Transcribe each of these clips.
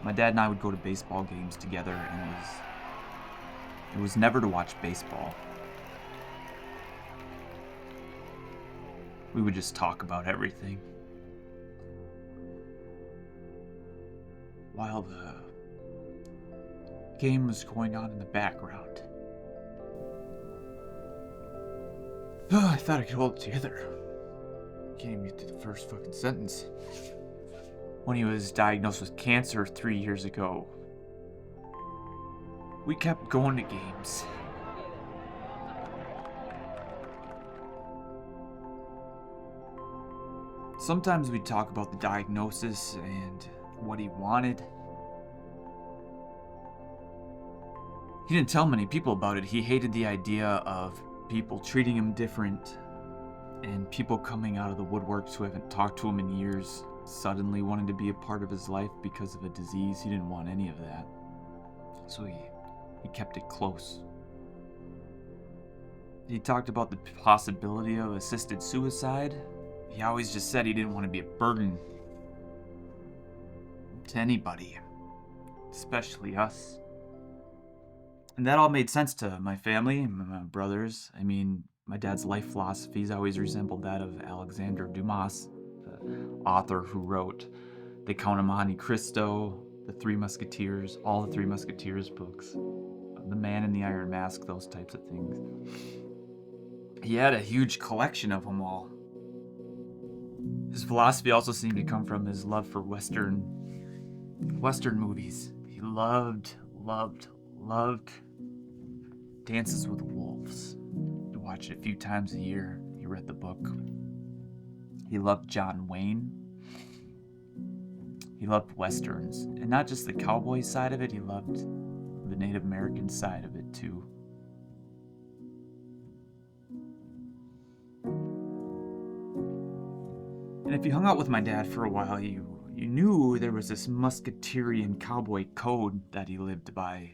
My dad and I would go to baseball games together, and it was never to watch baseball. We would just talk about everything. While the game was going on in the background. I thought I could hold it together. Can't even get to the first fucking sentence. When he was diagnosed with cancer 3 years ago, we kept going to games. Sometimes we'd talk about the diagnosis and what he wanted. He didn't tell many people about it. He hated the idea of people treating him different and people coming out of the woodworks who haven't talked to him in years suddenly wanting to be a part of his life because of a disease. He didn't want any of that. So he kept it close. He talked about the possibility of assisted suicide. He always just said he didn't want to be a burden to anybody, especially us. And that all made sense to my family and my brothers. I mean, my dad's life philosophies always resembled that of Alexander Dumas, the author who wrote The Count of Monte Cristo, The Three Musketeers, all the Three Musketeers books, The Man in the Iron Mask, those types of things. He had a huge collection of them all. His philosophy also seemed to come from his love for Western movies. He loved Dances with Wolves. He watched it a few times a year. He read the book. He loved John Wayne. He loved Westerns. And not just the cowboy side of it, he loved the Native American side of it too. And if you hung out with my dad for a while, you knew there was this Musketeerian cowboy code that he lived by.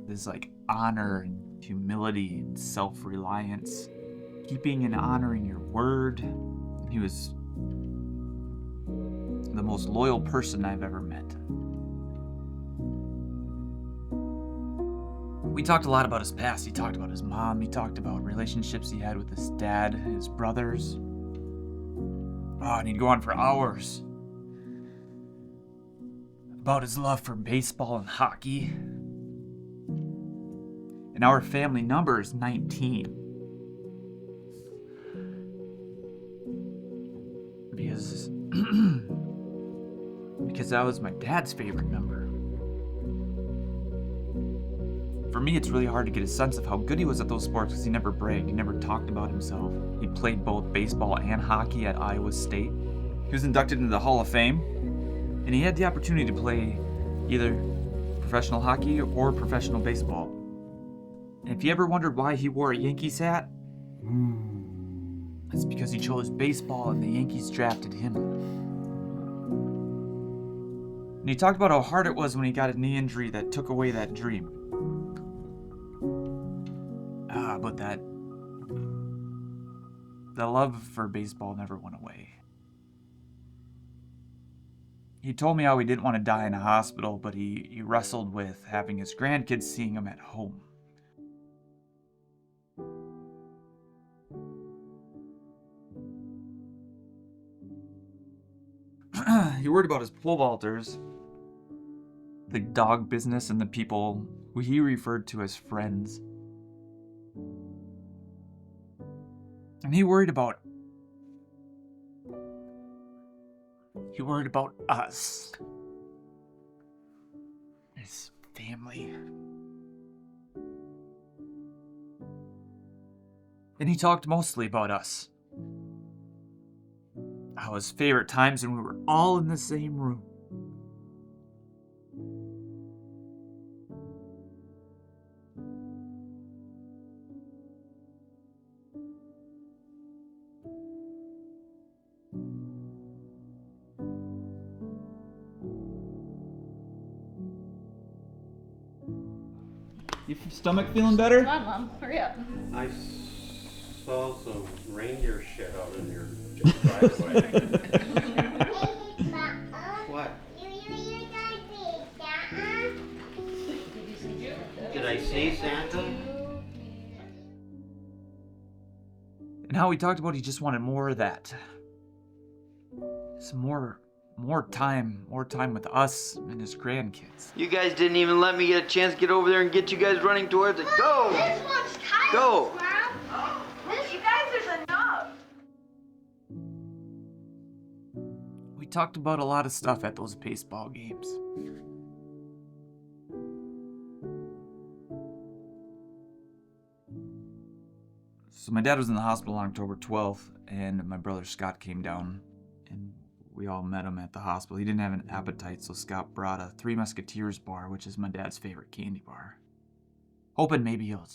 This like honor and humility and self-reliance, keeping and honoring your word. He was the most loyal person I've ever met. We talked a lot about his past. He talked about his mom. He talked about relationships he had with his dad, his brothers. Oh, and he'd go on for hours about his love for baseball and hockey. And our family number is 19. Because that was my dad's favorite number. For me, it's really hard to get a sense of how good he was at those sports because he never bragged. He never talked about himself. He played both baseball and hockey at Iowa State. He was inducted into the Hall of Fame, and he had the opportunity to play either professional hockey or professional baseball. And if you ever wondered why he wore a Yankees hat, it's because he chose baseball and the Yankees drafted him. And he talked about how hard it was when he got a knee injury that took away that dream. But the love for baseball never went away. He told me how he didn't want to die in a hospital, but he wrestled with having his grandkids seeing him at home. He worried about his pole vaulters, the dog business, and the people who he referred to as friends. And he worried about us, his family. And he talked mostly about us. How his favorite times when we were all in the same room. Your stomach feeling better? Come on, Mom. Hurry up. I saw some reindeer shit out in your driveway. What? And how he talked about he just wanted more of that. Some more time with us and his grandkids. You guys didn't even let me get a chance to get over there and get you guys running towards it. Go! This one's Kyle's, Go! Mom. You guys, there's enough. We talked about a lot of stuff at those baseball games. So my dad was in the hospital on October 12th, and my brother Scott came down, and we all met him at the hospital. He didn't have an appetite, so Scott brought a Three Musketeers bar, which is my dad's favorite candy bar, hoping maybe he'll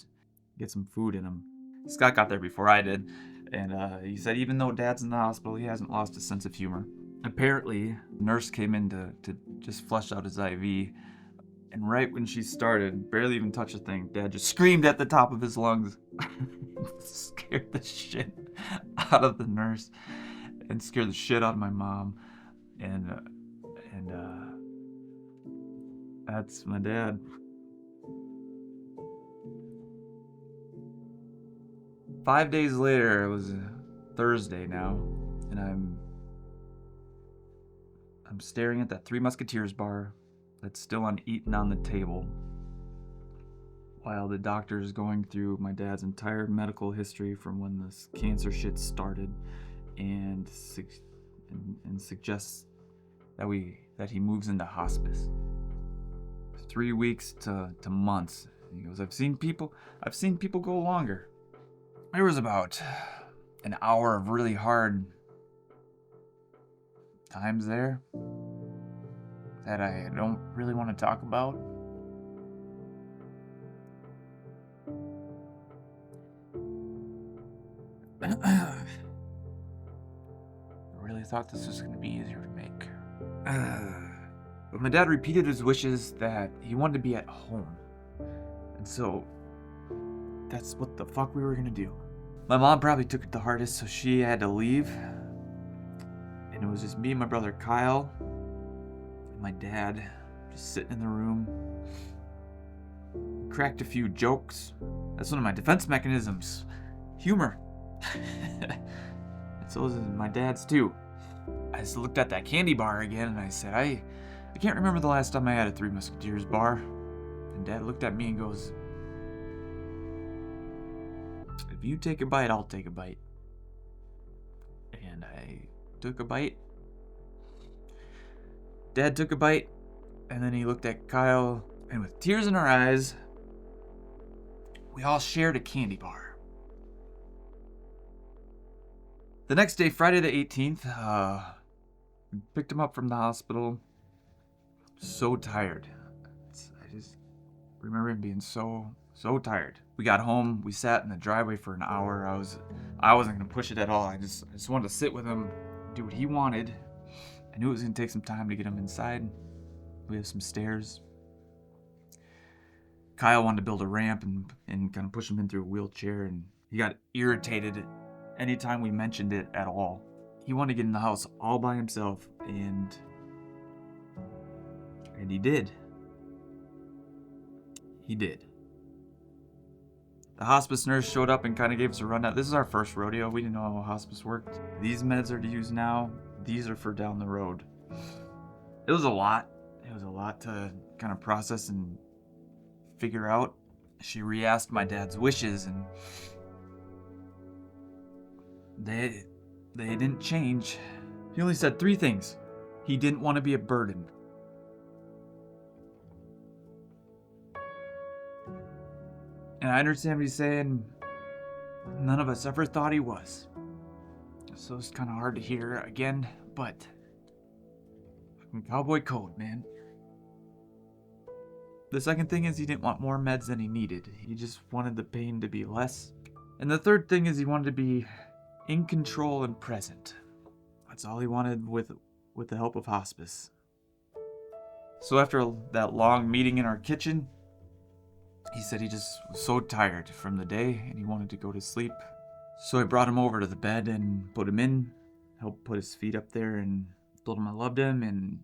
get some food in him. Scott got there before I did, and he said even though Dad's in the hospital, he hasn't lost his sense of humor. Apparently, the nurse came in to just flush out his IV, and right when she started, barely even touched the thing, Dad just screamed at the top of his lungs. Scared the shit out of the nurse, and scared the shit out of my mom, and that's my dad. Five days later, it was a Thursday now, and I'm staring at that Three Musketeers bar that's still uneaten on the table, while the doctor is going through my dad's entire medical history from when this cancer shit started, and suggests that he moves into hospice. 3 weeks to months. He goes, I've seen people go longer. There was about an hour of really hard times there that I don't really want to talk about. I really thought this was going to be easier to make. But my dad repeated his wishes that he wanted to be at home. And so that's what the fuck we were going to do. My mom probably took it the hardest, so she had to leave. And it was just me and my brother Kyle and my dad just sitting in the room. Cracked a few jokes. That's one of my defense mechanisms. Humor. And so is my dad's too. I just looked at that candy bar again and I said, I can't remember the last time I had a Three Musketeers bar. And Dad looked at me and goes, if you take a bite, I'll take a bite. And I took a bite. Dad took a bite, and then he looked at Kyle, and with tears in our eyes, we all shared a candy bar. The next day, Friday the 18th, we picked him up from the hospital. So tired. I just remember him being so tired. We got home, we sat in the driveway for an hour. I wasn't gonna push it at all. I just wanted to sit with him, do what he wanted. I knew it was gonna take some time to get him inside. We have some stairs. Kyle wanted to build a ramp and kind of push him in through a wheelchair, and he got irritated anytime we mentioned it at all. He wanted to get in the house all by himself, and he did. He did. The hospice nurse showed up and kind of gave us a rundown. This is our first rodeo. We didn't know how hospice worked. These meds are to use now. These are for down the road. It was a lot. It was a lot to kind of process and figure out. She re-asked my dad's wishes, and they didn't change. He only said 3 things. He didn't want to be a burden. And I understand what he's saying. None of us ever thought he was. So it's kind of hard to hear again, but cowboy code, man. The second thing is he didn't want more meds than he needed. He just wanted the pain to be less. And the third thing is he wanted to be in control and present. That's all he wanted with the help of hospice. So after that long meeting in our kitchen, he said he just was so tired from the day and he wanted to go to sleep. So I brought him over to the bed and put him in, helped put his feet up there, and told him I loved him, and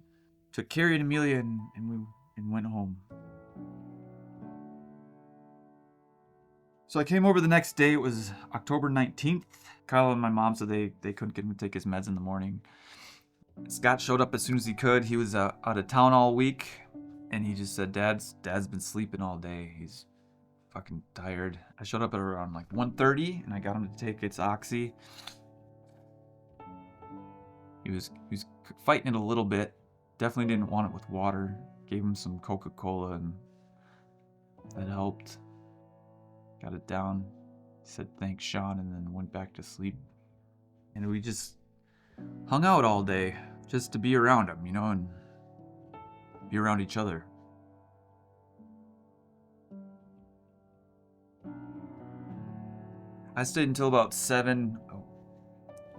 took Carrie and Amelia and went home. So So I came over the next day. It was October 19th. Kyle and my mom said they couldn't get him to take his meds in the morning. Scott showed up as soon as he could. He was out of town all week, and he just said, Dad's been sleeping all day. He's fucking tired. I showed up at around like 1:30, and I got him to take its oxy. He was fighting it a little bit. Definitely didn't want it with water. Gave him some Coca-Cola, and that helped. Got it down. He said thanks, Shawn, and then went back to sleep. And we just hung out all day just to be around him, and be around each other. I stayed until about 7.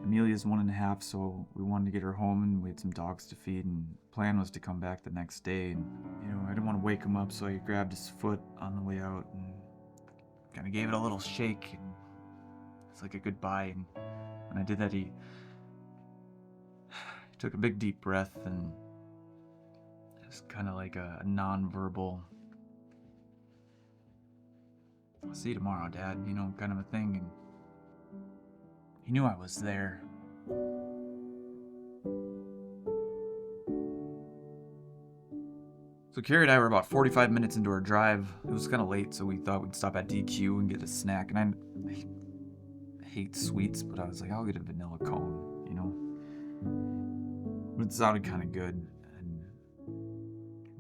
Amelia's 1.5, so we wanted to get her home, and we had some dogs to feed, and the plan was to come back the next day. And I didn't want to wake him up, so I grabbed his foot on the way out and kind of gave it a little shake, and it's like a goodbye. And when I did that, he took a big deep breath, and it was kind of like a non-verbal "I'll see you tomorrow, Dad," kind of a thing. And he knew I was there. So Carrie and I were about 45 minutes into our drive. It was kind of late, so we thought we'd stop at DQ and get a snack. And I hate sweets, but I was like, I'll get a vanilla cone, But it sounded kind of good. And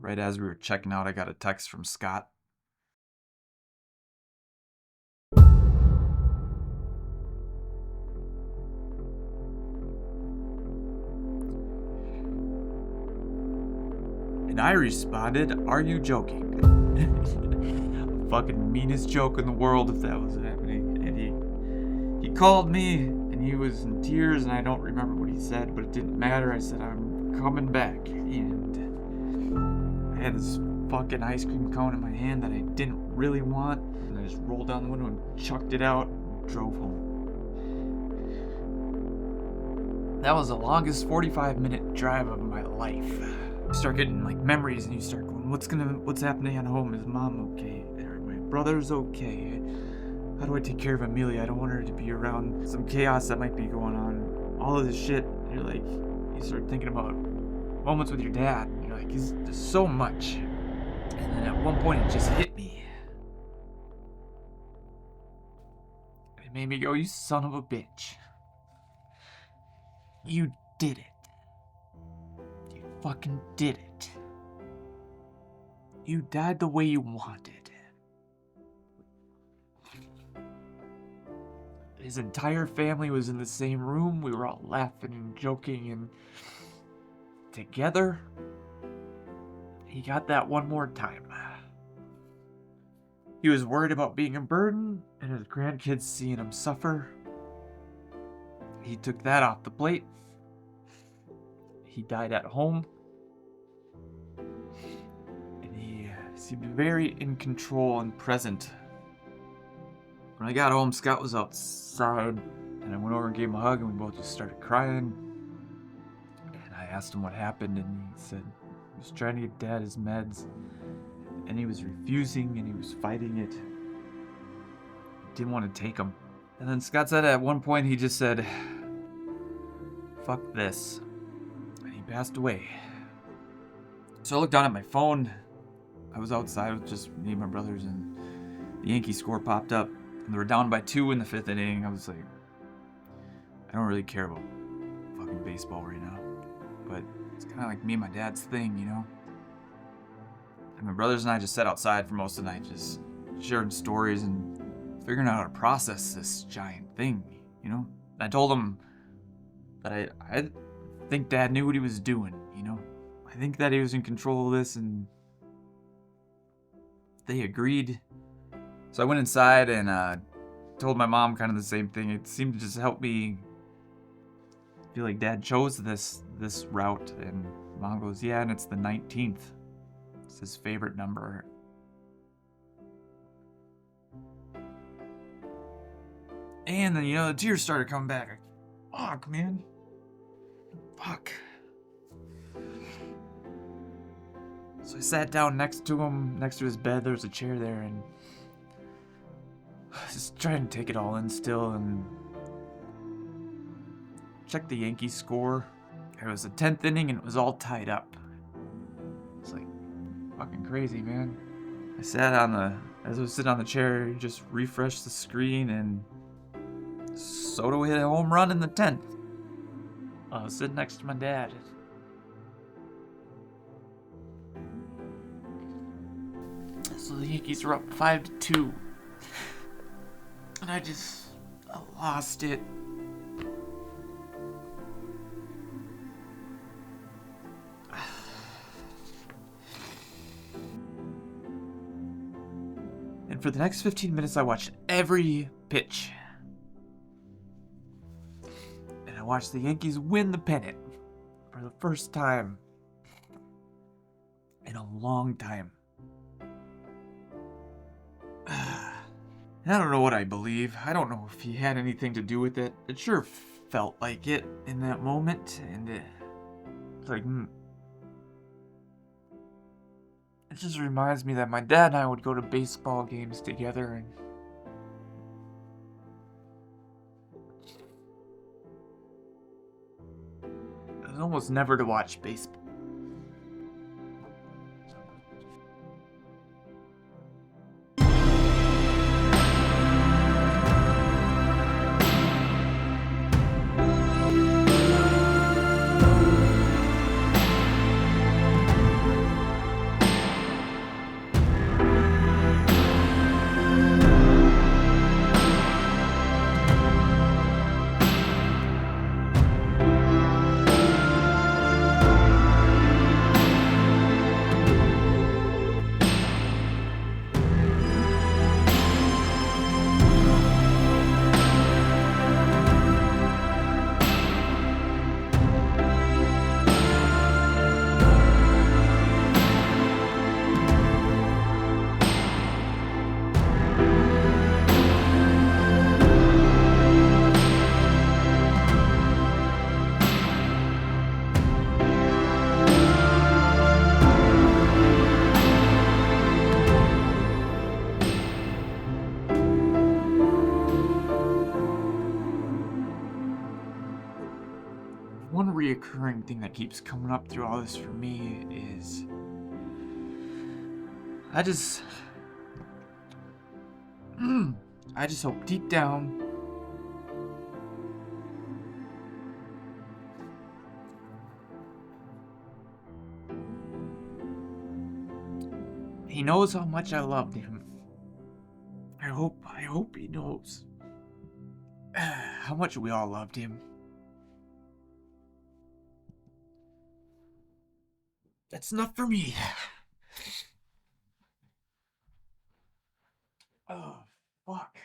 right as we were checking out, I got a text from Scott. And I responded, "Are you joking?" Fucking meanest joke in the world if that was happening. And he called me, and he was in tears, and I don't remember what he said, but it didn't matter. I said, "I'm coming back." And I had this fucking ice cream cone in my hand that I didn't really want, and I just rolled down the window and chucked it out and drove home. That was the longest 45-minute drive of my life. You start getting like memories, and you start going, what's happening at home? Is Mom okay? Are my brothers okay? How do I take care of Amelia? I don't want her to be around some chaos that might be going on. All of this shit. And you're like, you start thinking about moments with your dad. And you're like, there's so much. And then at one point it just hit me. It made me go, you son of a bitch. You did it. Fucking did it. You died the way you wanted. His entire family was in the same room. We were all laughing and joking and together. He got that one more time. He was worried about being a burden and his grandkids seeing him suffer. He took that off the plate. He died at home, and he seemed very in control and present. When I got home, Scott was outside, and I went over and gave him a hug, and we both just started crying. And I asked him what happened, and he said he was trying to get Dad his meds, and he was refusing, and he was fighting it. He didn't want to take them. And then Scott said at one point, he just said, "Fuck this." Passed away. So I looked down at my phone. I was outside with just me and my brothers, and the Yankee score popped up, and they were down by 2 in the 5th inning. I was like, I don't really care about fucking baseball right now, but it's kind of like me and my dad's thing, And my brothers and I just sat outside for most of the night, just sharing stories and figuring out how to process this giant thing, And I told them that I think Dad knew what he was doing, I think that he was in control of this, and they agreed. So I went inside and told my mom kind of the same thing. It seemed to just help me feel like Dad chose this route. And Mom goes, "Yeah, and it's the 19th. It's his favorite number." And then, the tears started coming back. Fuck, man. Fuck. So I sat down next to him, next to his bed. There was a chair there, and Just trying to take it all in still and check the Yankees score. It was the 10th inning and it was all tied up. It's like fucking crazy, man. As I was sitting on the chair, just refreshed the screen and Soto hit a home run in the 10th. I was sitting next to my dad. So the Yankees were up 5-2. And I lost it. And for the next 15 minutes, I watched every pitch. And I watched the Yankees win the pennant for the first time in a long time. I don't know what I believe. I don't know if he had anything to do with it. It sure felt like it in that moment, and it's like, It just reminds me that my dad and I would go to baseball games together, and it was almost never to watch baseball. One reoccurring thing that keeps coming up through all this for me is I just hope deep down he knows how much I loved him. I hope he knows how much we all loved him. That's enough for me. Oh, fuck.